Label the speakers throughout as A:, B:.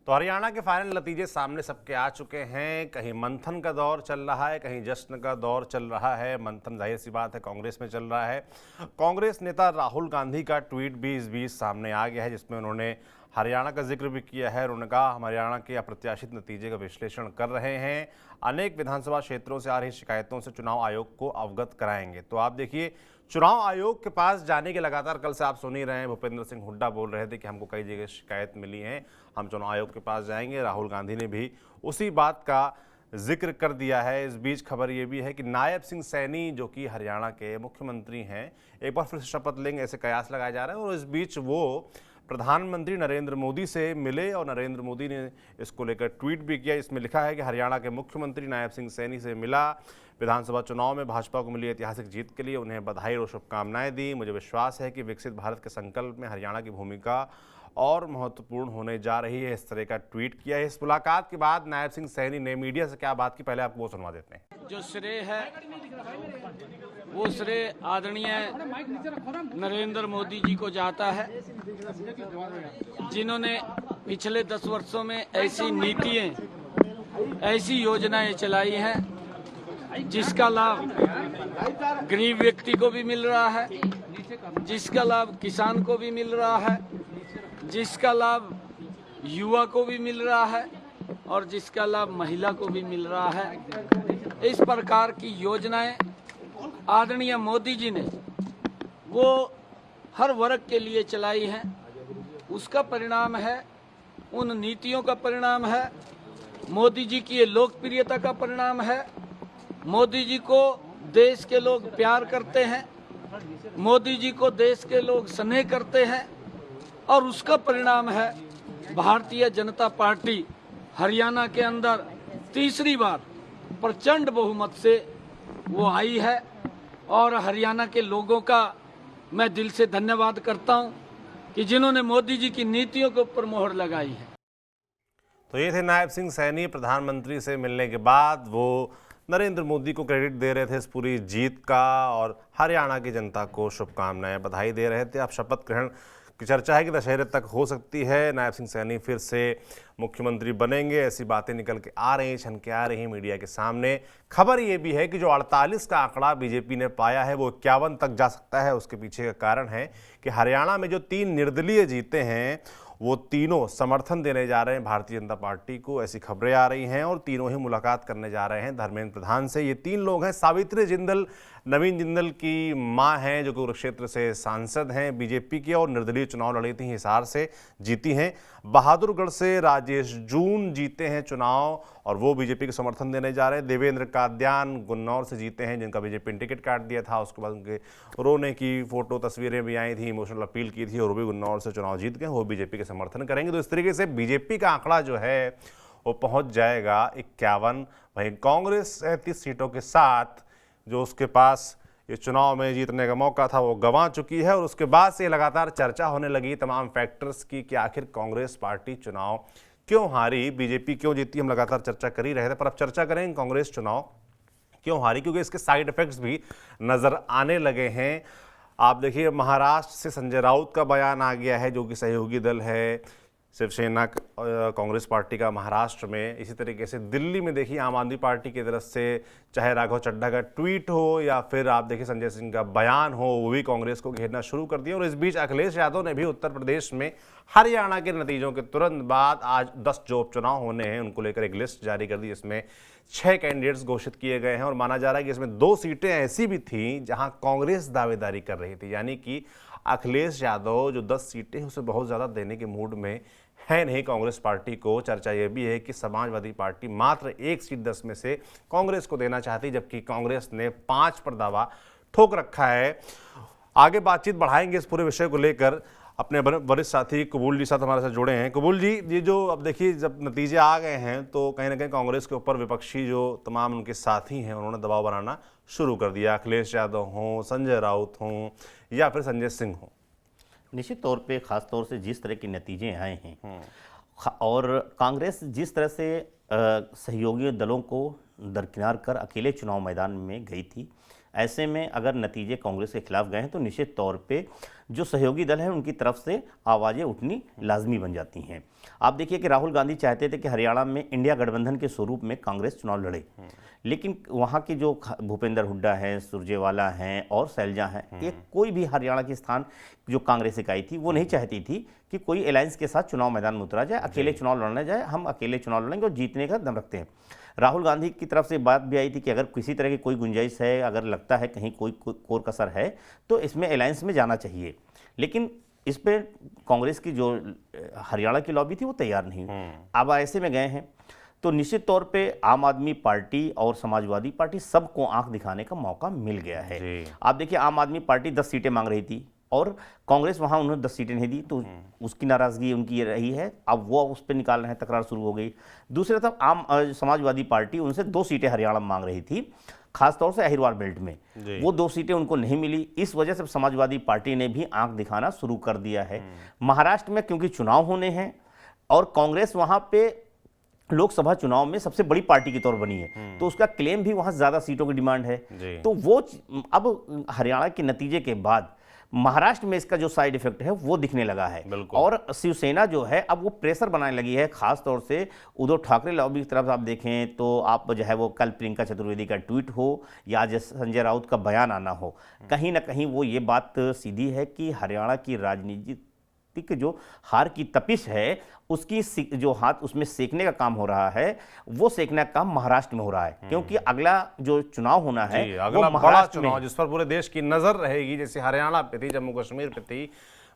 A: तो हरियाणा के फाइनल नतीजे सामने सबके आ चुके हैं। कहीं मंथन का दौर चल रहा है, कहीं जश्न का दौर चल रहा है। मंथन जाहिर सी बात है कांग्रेस में चल रहा है। कांग्रेस नेता राहुल गांधी का ट्वीट भी इस बीच सामने आ गया है, जिसमें उन्होंने हरियाणा का जिक्र भी किया है। उन्होंने कहा हम हरियाणा के अप्रत्याशित नतीजे का विश्लेषण कर रहे हैं, अनेक विधानसभा क्षेत्रों से आ रही शिकायतों से चुनाव आयोग को अवगत कराएंगे। तो आप देखिए, चुनाव आयोग के पास जाने के लगातार कल से आप सुन ही रहे हैं, भूपेंद्र सिंह हुड्डा बोल रहे थे कि हमको कई जगह शिकायत मिली है, हम चुनाव आयोग के पास जाएंगे। राहुल गांधी ने भी उसी बात का जिक्र कर दिया है। इस बीच खबर ये भी है कि नायब सिंह सैनी, जो कि हरियाणा के मुख्यमंत्री हैं, एक बार फिर से शपथ लेंगे, ऐसे कयास लगाए जा रहे हैं। और इस बीच वो प्रधानमंत्री नरेंद्र मोदी से मिले और नरेंद्र मोदी ने इसको लेकर ट्वीट भी किया। इसमें लिखा है कि हरियाणा के मुख्यमंत्री नायब सिंह सैनी से मिला, विधानसभा चुनाव में भाजपा को मिली ऐतिहासिक जीत के लिए उन्हें बधाई और शुभकामनाएं दी। मुझे विश्वास है कि विकसित भारत के संकल्प में हरियाणा की भूमिका और महत्वपूर्ण होने जा रही है। इस तरह का ट्वीट किया है। इस मुलाकात के बाद नायब सिंह सैनी ने मीडिया से क्या बात की, पहले आपको वो सुनवा देते हैं।
B: जो श्रेय है वो श्रेय आदरणीय नरेंद्र मोदी जी को जाता है, जिन्होंने पिछले 10 वर्षों में ऐसी नीतियां, ऐसी योजनाएं चलाई हैं जिसका लाभ गरीब व्यक्ति को भी मिल रहा है, जिसका लाभ किसान को भी मिल रहा है, जिसका लाभ युवा को भी मिल रहा है और जिसका लाभ महिला को भी मिल रहा है। इस प्रकार की योजनाएं आदरणीय मोदी जी ने वो हर वर्ग के लिए चलाई हैं। उसका परिणाम है, उन नीतियों का परिणाम है, मोदी जी की ये लोकप्रियता का परिणाम है। मोदी जी को देश के लोग प्यार करते हैं, मोदी जी को देश के लोग स्नेह करते हैं और उसका परिणाम है भारतीय जनता पार्टी हरियाणा के अंदर तीसरी बार प्रचंड बहुमत से वो आई है। और हरियाणा के लोगों का मैं दिल से धन्यवाद करता हूं कि जिन्होंने मोदी जी की नीतियों के ऊपर मोहर लगाई है।
A: तो ये थे नायब सिंह सैनी। प्रधानमंत्री से मिलने के बाद वो नरेंद्र मोदी को क्रेडिट दे रहे थे इस पूरी जीत का और हरियाणा की जनता को शुभकामनाएं, बधाई दे रहे थे। अब शपथ ग्रहण की चर्चा है कि दशहरे तक हो सकती है, नायब सिंह सैनी फिर से मुख्यमंत्री बनेंगे, ऐसी बातें निकल के आ रही हैं, छन के आ रही हैं मीडिया के सामने। खबर ये भी है कि जो 48 का आंकड़ा बीजेपी ने पाया है वो 51 तक जा सकता है। उसके पीछे का कारण है कि हरियाणा में जो 3 निर्दलीय जीते हैं वो तीनों समर्थन देने जा रहे हैं भारतीय जनता पार्टी को, ऐसी खबरें आ रही हैं। और तीनों ही मुलाकात करने जा रहे हैं धर्मेंद्र प्रधान से। ये 3 लोग हैं। सावित्री जिंदल नवीन जिंदल की मां हैं, जो कुरुक्षेत्र से सांसद हैं बीजेपी के और निर्दलीय चुनाव लड़ी थी, हिसार से जीती हैं। बहादुरगढ़ से राजेश जून जीते हैं चुनाव और वो बीजेपी को समर्थन देने जा रहे हैं। देवेंद्र काद्यान गुन्नौर से जीते हैं, जिनका बीजेपी ने टिकट काट दिया था। उसके बाद उनके रोने की फोटो तस्वीरें भी आई थी, इमोशनल अपील की थी और वो भी गुन्नौर से चुनाव जीत गए, वो बीजेपी के समर्थन करेंगे। तो इस तरीके से बीजेपी का आंकड़ा जो है वो पहुंच जाएगा 51। वहीं कांग्रेस 37 सीटों के साथ जो उसके पास इस चुनाव में जीतने का मौका था वो गंवा चुकी है। और उसके बाद से लगातार चर्चा होने लगी तमाम फैक्टर्स की कि आखिर कांग्रेस पार्टी चुनाव क्यों हारी, बीजेपी क्यों जीती। हम लगातार चर्चा कर ही रहे थे, पर अब चर्चा करेंगे कांग्रेस चुनाव क्यों हारी, क्योंकि इसके साइड इफेक्ट्स भी नजर आने लगे हैं। आप देखिए, महाराष्ट्र से संजय राउत का बयान आ गया है, जो कि सहयोगी दल है शिवसेना कांग्रेस पार्टी का महाराष्ट्र में। इसी तरीके से दिल्ली में देखिए आम आदमी पार्टी की तरफ से चाहे राघव चड्ढा का ट्वीट हो या फिर आप देखिए संजय सिंह का बयान हो, वो भी कांग्रेस को घेरना शुरू कर दिया। और इस बीच अखिलेश यादव ने भी उत्तर प्रदेश में हरियाणा के नतीजों के तुरंत बाद आज 10 जो उपचुनाव होने हैं उनको लेकर एक लिस्ट जारी कर दी। इसमें 6 कैंडिडेट्स घोषित किए गए हैं और माना जा रहा है कि इसमें 2 सीटें ऐसी भी थी जहां कांग्रेस दावेदारी कर रही थी, यानी कि अखिलेश यादव जो 10 सीटें उसे बहुत ज़्यादा देने के मूड में है नहीं कांग्रेस पार्टी को। चर्चा यह भी है कि समाजवादी पार्टी मात्र 1 सीट 10 में से कांग्रेस को देना चाहती, जबकि कांग्रेस ने 5 पर दावा ठोक रखा है। आगे बातचीत बढ़ाएंगे इस पूरे विषय को लेकर। अपने वरिष्ठ साथी कबूल जी साथ हमारे साथ जुड़े हैं। कबूल जी, ये जो अब देखिए जब नतीजे आ गए हैं तो कहीं ना कहीं कांग्रेस के ऊपर विपक्षी जो तमाम उनके साथी हैं उन्होंने दबाव बनाना शुरू कर दिया, अखिलेश यादव हों, संजय राउत हों या फिर संजय सिंह हों।
C: निश्चित तौर पे खास तौर से जिस तरह के नतीजे आए हैं और कांग्रेस जिस तरह से सहयोगी दलों को दरकिनार कर अकेले चुनाव मैदान में गई थी, ऐसे में अगर नतीजे कांग्रेस के खिलाफ गए हैं तो निश्चित तौर पे जो सहयोगी दल हैं उनकी तरफ से आवाज़ें उठनी लाजमी बन जाती हैं। आप देखिए कि राहुल गांधी चाहते थे कि हरियाणा में इंडिया गठबंधन के स्वरूप में कांग्रेस चुनाव लड़े, लेकिन वहाँ के जो भूपेंद्र हुड्डा हैं, सुरजेवाला हैं और शैलजा हैं, ये कोई भी हरियाणा के स्थान जो कांग्रेस इकाई थी वो नहीं चाहती थी कि कोई अलायंस के साथ चुनाव मैदान में उतरा जाए, अकेले चुनाव लड़ने जाए। हम अकेले चुनाव लड़ेंगे और जीतने का दम रखते हैं। राहुल गांधी की तरफ से बात भी आई थी कि अगर किसी तरह की कोई गुंजाइश है, अगर लगता है कहीं कोई कोर कसर है तो इसमें अलायंस में जाना चाहिए, लेकिन इस पे कांग्रेस की जो हरियाणा की लॉबी थी वो तैयार नहीं। अब ऐसे में गए हैं तो निश्चित तौर पे आम आदमी पार्टी और समाजवादी पार्टी सबको आंख दिखाने का मौका मिल गया है। आप देखिए आम आदमी पार्टी 10 सीटें मांग रही थी और कांग्रेस वहां उन्होंने 10 सीटें नहीं दी, तो उसकी नाराजगी उनकी ये रही है। अब वो उस पर निकाल रहे हैं, तकरार शुरू हो गई। दूसरी तरफ समाजवादी पार्टी उनसे 2 सीटें हरियाणा में मांग रही थी, खासतौर से अहिरवार बेल्ट में। वो 2 सीटें उनको नहीं मिली, इस वजह से समाजवादी पार्टी ने भी आंख दिखाना शुरू कर दिया है। महाराष्ट्र में क्योंकि चुनाव होने हैं और कांग्रेस वहां पे लोकसभा चुनाव में सबसे बड़ी पार्टी के तौर बनी है, तो उसका क्लेम भी वहां ज्यादा सीटों की डिमांड है। तो वो अब हरियाणा के नतीजे के बाद महाराष्ट्र में इसका जो साइड इफेक्ट है वो दिखने लगा है और शिवसेना जो है अब वो प्रेशर बनाने लगी है। खास तौर से उद्धव ठाकरे लॉबी की तरफ आप देखें तो आप जो है वो कल प्रियंका चतुर्वेदी का ट्वीट हो या आज संजय राउत का बयान आना हो, कहीं ना कहीं वो ये बात सीधी है कि हरियाणा की राजनीतिक जो हार की तपिश है उसकी जो हाथ उसमें सेकने का काम हो रहा है, वो सेकने का काम महाराष्ट्र में हो रहा है, क्योंकि अगला जो चुनाव होना है
A: अगला बड़ा चुनाव जिस पर पूरे देश की नजर रहेगी, जैसे हरियाणा पे थी, जम्मू कश्मीर पे थी,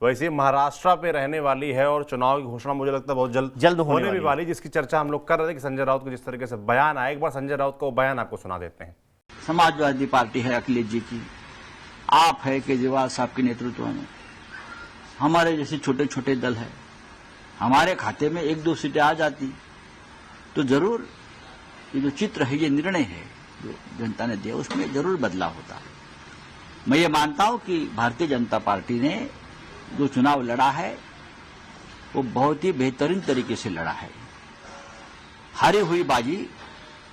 A: वैसे महाराष्ट्र पे रहने वाली है और चुनाव की घोषणा मुझे लगता है बहुत जल्द होने भी वाली, जिसकी चर्चा हम लोग कर रहे थे कि संजय राउत को जिस तरीके से बयान आया, एक बार संजय राउत को बयान आपको सुना देते हैं।
D: समाजवादी पार्टी है अखिलेश जी की, आप है केजरीवाल साहब के नेतृत्व में, हमारे जैसे छोटे छोटे दल है, हमारे खाते में 1-2 सीटें आ जाती तो जरूर ये जो चित्र है, ये निर्णय है जो जनता ने दिया, उसमें जरूर बदलाव होता। मैं ये मानता हूं कि भारतीय जनता पार्टी ने जो चुनाव लड़ा है वो बहुत ही बेहतरीन तरीके से लड़ा है। हारी हुई बाजी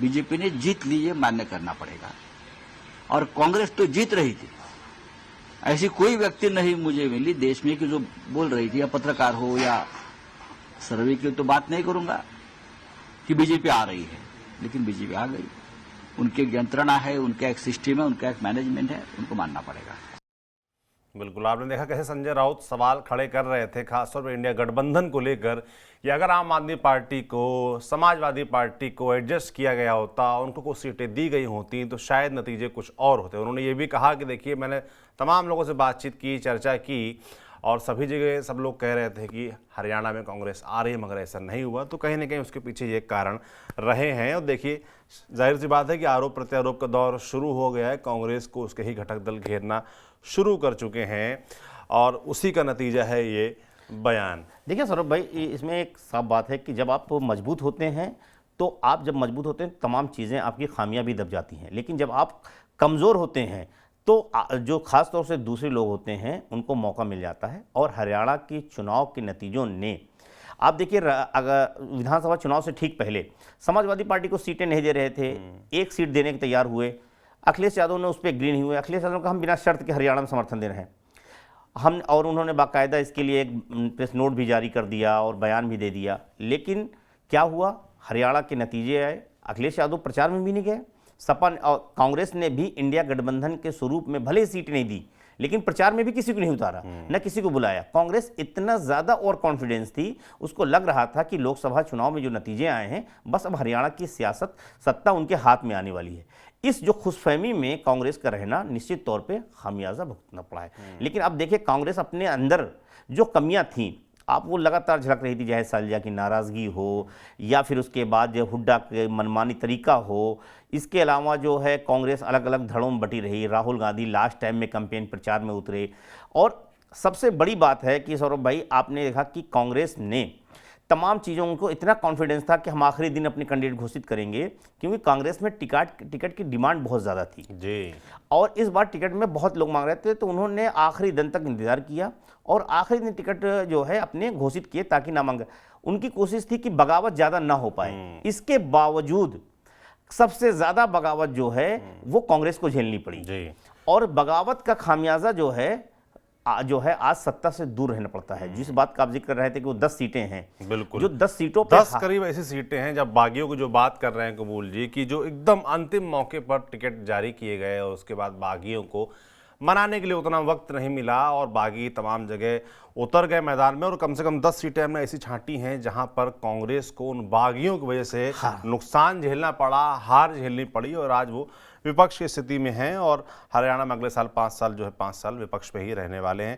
D: बीजेपी ने जीत ली, ये मान्य करना पड़ेगा। और कांग्रेस तो जीत रही थी, ऐसी कोई व्यक्ति नहीं मुझे मिली देश में कि जो बोल रही थी, या पत्रकार हो या सर्वे की तो बात नहीं करूंगा कि बीजेपी आ रही है, लेकिन बीजेपी आ गई। उनकी एक यंत्रणा है, उनका एक सिस्टम है, उनका एक मैनेजमेंट है, उनको मानना पड़ेगा।
A: बिल्कुल, आपने देखा कैसे संजय राउत सवाल खड़े कर रहे थे खासतौर पर इंडिया गठबंधन को लेकर कि अगर आम आदमी पार्टी को समाजवादी पार्टी को एडजस्ट किया गया होता, उनको कुछ सीटें दी गई होती तो शायद नतीजे कुछ और होते। उन्होंने ये भी कहा कि देखिए मैंने तमाम लोगों से बातचीत की, चर्चा की और सभी जगह सब लोग कह रहे थे कि हरियाणा में कांग्रेस आ रही है, मगर ऐसा नहीं हुआ। तो कहीं ना कहीं उसके पीछे ये कारण रहे हैं। और देखिए जाहिर सी बात है कि आरोप प्रत्यारोप का दौर शुरू हो गया है, कांग्रेस को उसके ही घटक दल घेरना शुरू कर चुके हैं और उसी का नतीजा है ये बयान।
C: देखिए सौरभ भाई, इसमें एक साफ बात है कि जब आप मजबूत होते हैं तो आप जब मजबूत होते हैं तमाम चीज़ें आपकी खामियां भी दब जाती हैं, लेकिन जब आप कमज़ोर होते हैं तो जो खास तौर से दूसरे लोग होते हैं उनको मौका मिल जाता है। और हरियाणा के चुनाव के नतीजों ने, आप देखिए अगर विधानसभा चुनाव से ठीक पहले समाजवादी पार्टी को सीटें नहीं दे रहे थे, 1 सीट देने के तैयार हुए, अखिलेश यादव ने उस पर एग्री नहीं हुए। अखिलेश यादव का हम बिना शर्त के हरियाणा में समर्थन दे रहे हैं हम, और उन्होंने बाकायदा इसके लिए एक प्रेस नोट भी जारी कर दिया और बयान भी दे दिया। लेकिन क्या हुआ, हरियाणा के नतीजे आए, अखिलेश यादव प्रचार में भी नहीं गए। सपा और कांग्रेस ने भी इंडिया गठबंधन के स्वरूप में भले सीट नहीं दी, लेकिन प्रचार में भी किसी को नहीं उतारा, न किसी को बुलाया। कांग्रेस इतना ज़्यादा और कॉन्फिडेंस थी, उसको लग रहा था कि लोकसभा चुनाव में जो नतीजे आए हैं बस अब हरियाणा की सियासत सत्ता उनके हाथ में आने वाली है। इस जो खुशफहमी में कांग्रेस का रहना निश्चित तौर पे खामियाजा भुगतना पड़ा है। लेकिन अब देखिए कांग्रेस अपने अंदर जो कमियां थीं आप वो लगातार झलक रही थी, चाहे शैलजा की नाराज़गी हो या फिर उसके बाद जो हुड्डा के मनमानी तरीका हो। इसके अलावा जो है कांग्रेस अलग अलग धड़ों में बटी रही। राहुल गांधी लास्ट टाइम में कैंपेन प्रचार में उतरे। और सबसे बड़ी बात है कि सौरभ भाई आपने देखा कि कांग्रेस ने तमाम चीज़ों को इतना कॉन्फिडेंस था कि हम आखिरी दिन अपने कैंडिडेट घोषित करेंगे, क्योंकि कांग्रेस में टिकट की डिमांड बहुत ज़्यादा थी
A: जी।
C: और इस बार टिकट में बहुत लोग मांग रहे थे, तो उन्होंने आखिरी दिन तक इंतजार किया और आखिरी दिन टिकट जो है अपने घोषित किए ताकि ना मांगे। उनकी कोशिश थी कि बगावत ज़्यादा ना हो पाए। इसके बावजूद सबसे ज़्यादा बगावत जो है वो कांग्रेस को झेलनी पड़ी और बगावत का खामियाजा जो है जो है आज सत्ता से दूर रहना पड़ता है। जिस बात का आप जिक्र कर रहे थे कि वो 10 सीटें हैं,
A: बिल्कुल,
C: जो 10 सीटों पे
A: 10 करीब ऐसी सीटें हैं। जब बागियों की जो बात कर रहे हैं कबूल जी की, जो एकदम अंतिम मौके पर टिकट जारी किए गए और उसके बाद बागियों को मनाने के लिए उतना वक्त नहीं मिला और बागी तमाम जगह उतर गए मैदान में, और कम से कम 10 सीटें हमने ऐसी छांटी हैं जहां पर कांग्रेस को उन बागियों की वजह से नुकसान झेलना पड़ा, हार झेलनी पड़ी, और आज वो विपक्ष की स्थिति में हैं और हरियाणा में अगले साल 5 साल जो है 5 साल विपक्ष पे ही रहने वाले हैं।